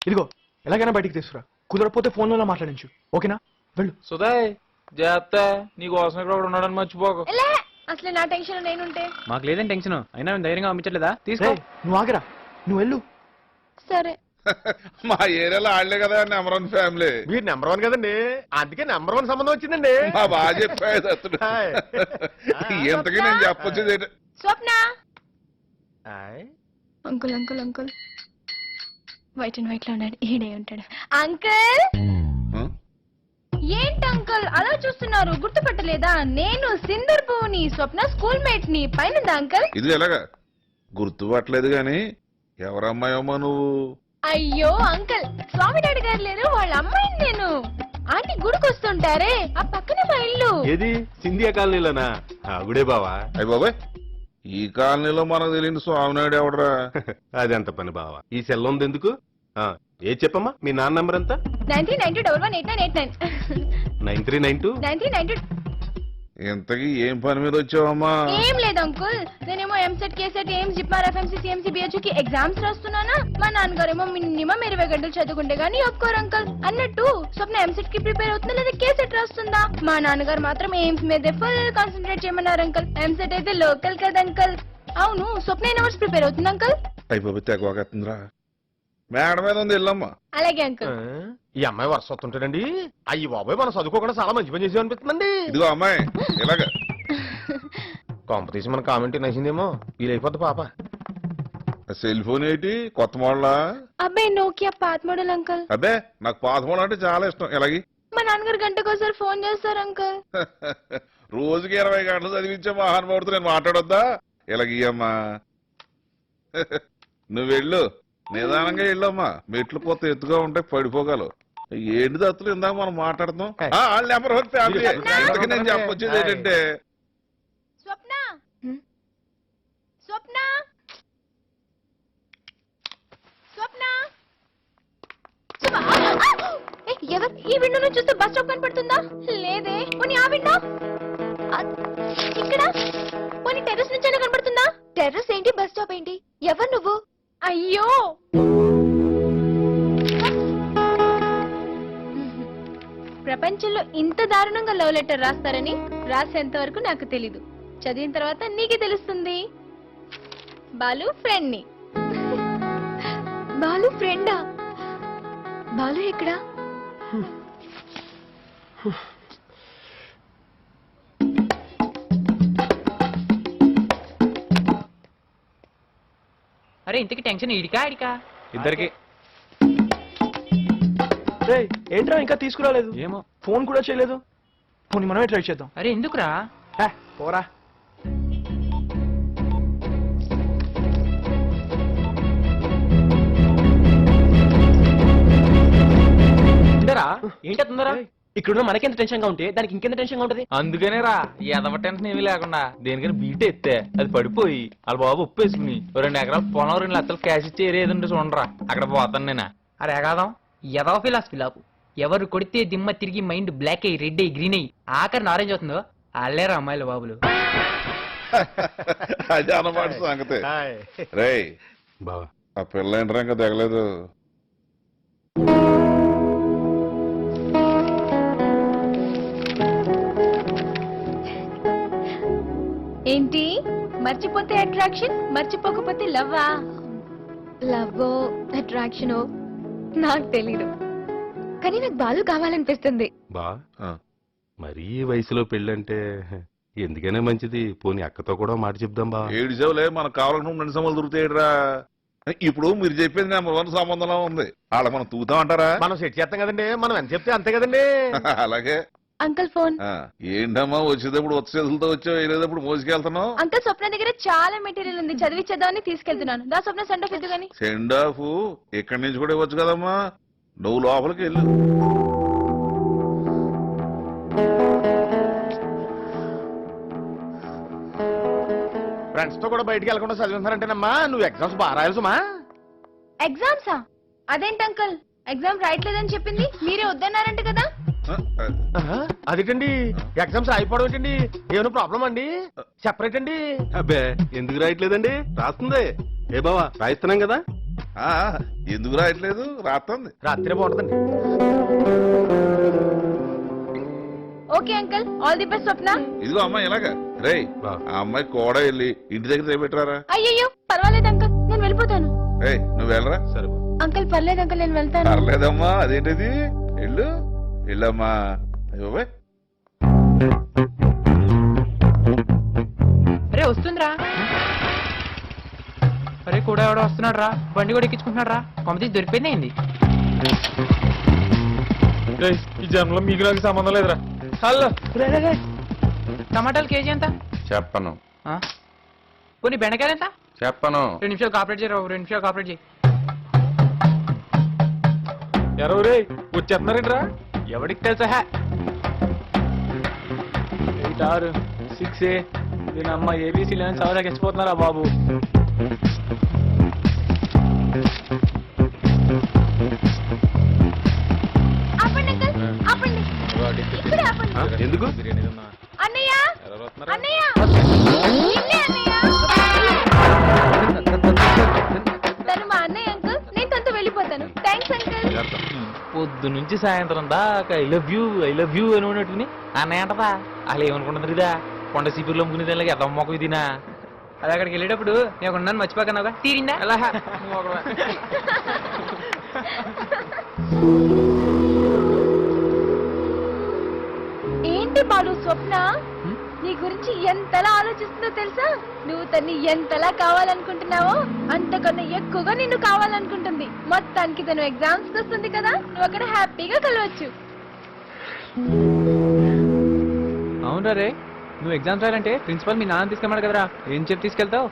ఇదిగో ఎలాగైనా బయటికి తీసుకురా, కుదరకపోతే ఫోన్లో మాట్లాడించు, ఓకేనా? వెళ్ళు. సుధాయ్ జాగ్రత్త, నీకోసం ఇక్కడ ఒకడు ఉన్నాడని మర్చిపోకు. అసలు నా టెన్షన్ నేనుంటే. మాకు లేదని టెన్షన్ అయినా మేము ధైర్యంగా పంపించట్లేదా? తీసుకో. రేయ్, నువ్వు ఆగరా, నువ్వు వెళ్ళు. సరే. మా ఏరియాలో ఆడలే కదా నెంబర్ 1 ఫ్యామిలీ. మీరు నెంబర్ 1 కదండి, అందుకే నెంబర్ 1 సంబంధం వచ్చిందండి. మా బాగా చెప్పాడు అతడు. హాయ్. ఇంతకీ నేను చెప్పొచ్చేది ఏంటి? Swapna. Hi. Uncle uncle uncle white and white లో ఉన్నాడు, ఈడే ఉంటాడు. అంకుల్ ఆ? ఏంటి అంకుల్ అలా చూస్తున్నారు, గుర్తుపట్టలేదా? నేను సిందూర్ పువ్వుని, స్వప్న స్కూల్ మేట్ ని. పైన అంకుల్. ఇది ఎలాగా గుర్తుపట్టలేదు గాని ఎవరమ్మాయమ్మా నువ్వు? అయ్యో అంకుల్, స్వామి డాడీ గారు లేరు, వాళ్ళ అమ్మాయిని నేను. ఆంటీ గుడికి వస్తుంటారే, ఆ పక్కనే మా ఇల్లు. ఏది సింధియా కాలనీలోనా? ఆవిడే బావా. అయ్య బాబాయ్, ఈ కాలనీలో మనకు తెలియని స్వామినాయుడు ఎవడరా? అదెంత పని బావా, ఈ సెల్ ఉంది ఎందుకు? ఏ చెప్పమ్మా, మీ నాన్న నంబర్ ఎంత? 9392118989. 9392. 9392. ఇంతకీ ఏం పని మీద వచ్చావమ్మా? ఏం లేదు అంకుల్, నేనేమో ఎంసెట్ కేసెట్ ఎయిమ్స్ జిప్మార్ ఎఫ్ఎంసీ సిఎంసీ బిహెచ్ కి ఎగ్జామ్స్ రాస్తున్నానా. మా నాన్నగారేమో మినిమం 20 గంటలు చదువుకుంటే గానీ ఒప్పుకోరు అంకుల్. అన్నట్టు స్వప్న ఎంసెట్ కి ప్రిపేర్ అవుతుందా లేదా కేసెట్ రాస్తుందా? మా నాన్నగారు మాత్రం ఎయిమ్స్ మీదే ఫుల్ కాన్సన్ట్రేట్ చేయమన్నారు అంకుల్. ఎంసెట్ అయితే లోకల్ కదా అంకుల్. అవును, స్వప్న ఎన్ని అవర్స్ ప్రిపేర్ అవుతుంది అంకుల్? అయ్య బాబాయ్ తెగవాగేస్తుందిరా. మేడ మీద ఉంది ఇల్లమ్మా. అలాగే అంకుల్. ఈ అమ్మాయి వరుస వస్తుంటాడండి. అయ్యి బాబాయ్, మనం చదువుకోకుండా చాలా మంచి పని చేసి అనిపిస్తుందండి. ఇదిగో అమ్మాయి ఇలాగా కాంపిటీషన్ మన కామెంట్ నచ్చిందేమో, వీలైపోద్ది పాప. సెల్ ఫోన్ ఏంటి, కొత్త మోడలా? అబ్బాయి నోకియా పాత మోడల్ అంకుల్. అబ్బే, నాకు పాత మోడల్ అంటే చాలా ఇష్టం. ఎలాగి మా నాన్నగారు గంటకోసారి ఫోన్ చేస్తారు అంకుల్. రోజుకి 20 గంటలు చదివించే మహానుభావుడితో నేను మాట్లాడొద్దా? ఇలాగమ్మా నువ్వు వెళ్ళు, నిదానంగా వెళ్ళమ్మా. మెట్లు కొత్త ఎత్తుగా ఉంటాయి, పడిపోగలవు. ఏంటి దత్తులు ఇందాక మనం మాట్లాడుతాం. వాళ్ళు నెంబర్ 1 ఫ్యామిలీ. ఇంతకీ నేను చెప్పొచ్చేది ఏంటంటే, స్వప్న స్వప్న స్వప్న ఎవరు? ఈ విండో నుంచి చూస్తే బస్ స్టాప్ కనపడుతుందా? లేదే. పోనీ ఆ విండో ఇక్కడ, పోనీ టెర్రస్ నుంచి కనపడుతుందా? టెర్రస్ ఏంటి, బస్ స్టాప్ ఏంటి? ఎవరు నువ్వు? అయ్యో, ప్రపంచంలో ఇంత దారుణంగా లవ్ లెటర్ రాస్తారని రాసేంత వరకు నాకు తెలీదు. చదివిన తర్వాత నీకే తెలుస్తుంది. బాలు ఫ్రెండ్ ని. బాలు ఫ్రెండా? బాలు ఎక్కడా? అరే ఇంతకి టెన్షన్ ఇడికా ఇడికా? ఇద్దరికి. రేయ్, ఏంట్రా ఇంకా తీసుకురాలేదు? ఏమో. ఫోన్ కూడా చేయలేదు. పోనీ మనమే ట్రై చేద్దాం. అరే ఎందుకురా? పోరా. ఏంటి తొందర? ఇక్కడ మనకెంత టెన్షన్ గా ఉంటే దానికి ఇంకెంత టెన్షన్ గా ఉంటది? అందుకనే రా, ఎదవ టెన్షన్ ఏమీ లేకుండా దేనికైనా బీట్ ఎత్తే అది పడిపోయి వాళ్ళ బాబు ఉప్పేసుకుని 2 ఎకరాల పొలం 2 లక్షలు క్యాష్ ఇచ్చి ఏరేదంటే చూడరా, అక్కడ పోతాను నేను. అరే కాదాం, ఎదవ ఫిలాసఫీ లాపు. ఎవరు కొడితే దిమ్మ తిరిగి మైండ్ బ్లాక్ అయ్యి రెడ్ అయ్యి గ్రీన్ అయ్యి ఆఖరిని ఆరెంజ్ అవుతుందో అల్లేరా అమ్మాయిలు బాబులు. అది అన్నమాట సంగతి. హాయ్. రేయ్ బావా, ఆ పిల్ల ఏంట్రా ఇంకా దిగలేదు? ఏంటి మర్చిపోతే అట్రాక్షన్, మర్చిపోకపోతే లవ్వా? లవ్ అట్రాక్షన్ నాకు తెలీదు, కానీ నాకు బాలు కావాలనిపిస్తుంది. బా ఆ. మరీ ఈ వయసులో పెళ్ళంటే ఎందుకనే మంచిది. పోనీ అక్కతో కూడా మాట చెప్దాం బా. ఏడిసేవులే, మనకు కావాలనుకున్న 2 సంబంధాలు దొరుకుతాయిరా. ఇప్పుడు మీరు చెప్పేది నెంబర్ 1 సంబంధంలో ఉంది. వాళ్ళ మనం తూగుతాం అంటారా? మనం సెట్ చేస్తాం కదండి, మనం ఎంత చెప్తే అంతే కదండి. అలాగే. Uncle phone. ఏంటమ్మా, వచ్చేటప్పుడు చేతులతో వచ్చావు, వెళ్ళేటప్పుడు మోసుకెళ్తున్నావు? అంకుల్ స్వప్న దగ్గర చాలా మెటీరియల్ ఉంది, చదివించేద్దామని తీసుకెళ్తున్నాను. దా స్వప్న సెండ్ ఆఫ్ గాని. సెండ్ ఆఫ్ ఇక్కడి నుంచి కూడా ఇవ్వచ్చు కదమ్మా. నువ్వు లోపలికి వెళ్ళు. ఫ్రెండ్స్ తో కూడా బయటికి వెళ్ళకుండా చదివిస్తారంటేనమ్మా నువ్వు ఎగ్జామ్స్ బాగా రాయాల్సమా? ఎగ్జామ్సా? అదేంటి అంకుల్, ఎగ్జామ్ రాయట్లేదని చెప్పింది మీరే వద్దన్నారంట కదా? అదేంటండి, ఎగ్జామ్స్ అయిపోవడం ఏంటండి? ఏమైనా ప్రాబ్లం అండి? సెపరేట్ అండి? అబ్బే ఎందుకు రాయట్లేదండి, రాస్తుంది. ఏ బావా రాయిస్తున్నాం కదా. ఆ, ఎందుకు రాయట్లేదు? రాస్తుంది. రాత్రి బాగుంటుందండి. Okay uncle, all the best Swapna. ఇదిగో అమ్మాయి ఇలాగా రేయ్, ఆ అమ్మాయి కూడా వెళ్ళి ఇంటి దగ్గర తెపెట్టారా? అయ్యయ్యో పర్వాలేదు అంకుల్, నేను వెళ్ళిపోతాను. రేయ్ నువ్వు వెళ్ళరా? సరే బాబు. అంకుల్ పర్లేదు అంకుల్, నేను వెళ్తాను. పర్లేదమ్మా, అదేంటిది? వెళ్ళు వెళ్ళమ్మా. అయ్యో బాయ్. అరే వస్తుందిరా. అరే కూడా ఎవడో వస్తున్నాడు రా, బండి కూడా ఎక్కించుకుంటున్నాడు రా. కొంపతీసి దొరికిపోయింది ఏంది? రేయ్, ఈ జన్మలో మీకు నాకు సంబంధం లేదురా. హలో టమాటాలు కేజీ ఎంత? చెప్పను ఆ? పోనీ బెండకాయలు ఎంత? చెప్పను. 2 నిమిషాలు కాపరేట్ చేయరా, 2 నిమిషాలు కాపరేట్ చేయి. ఎవరు రే వచ్చేస్తున్నారేంట్రా? ఎవడికి తెలుసా? 8 6 6 దీని అమ్మ ఏబీసీ లేని సవరాకి వచ్చిపోతున్నారా బాబు? ఆపండి అంకుల్, ఆపండి, ఇక్కడే ఆపండి. ఆ? ఎందుకు? అన్నయ్య, అన్నయ్య, నిన్నే అన్నయ్య. తను మా అన్నయ్య అంకుల్, నేను తనతో వెళ్ళిపోతాను. Thanks uncle. పొద్దు నుంచి సాయంత్రం దాకా ఐ లవ్ యూ అని ఉన్నట్టుని అన్నయ్య అంటదా? అసలు ఏమనుకుంటుంది ఇదా? కొండ సీపీలో అమ్ముకునే దానికి ఎంత మొక్క ఇదినా? అది అక్కడికి వెళ్ళేటప్పుడు నేను ఉన్నాను మర్చిపోకన్నావుగా, తీరిందా? ఎలా ఏంటి బాలు స్వప్న, నీ గురించి ఎంతలా ఆలోచిస్తుందో తెలుసా? నువ్వు తన్ని ఎంతలా కావాలనుకుంటున్నావో అంతకన్నా ఎక్కువగా నిన్ను కావాలనుకుంటుంది. మొత్తానికి తను ఎగ్జామ్స్ వస్తుంది కదా, నువ్వు అక్కడ హ్యాపీగా కలవచ్చు. అవునరా రే, నువ్వు ఎగ్జామ్స్ రాయాలంటే ప్రిన్సిపల్ మీ నాన్న తీసుకెళ్ళాడు కదరా, ఏం చెప్పి తీసుకెళ్తావు?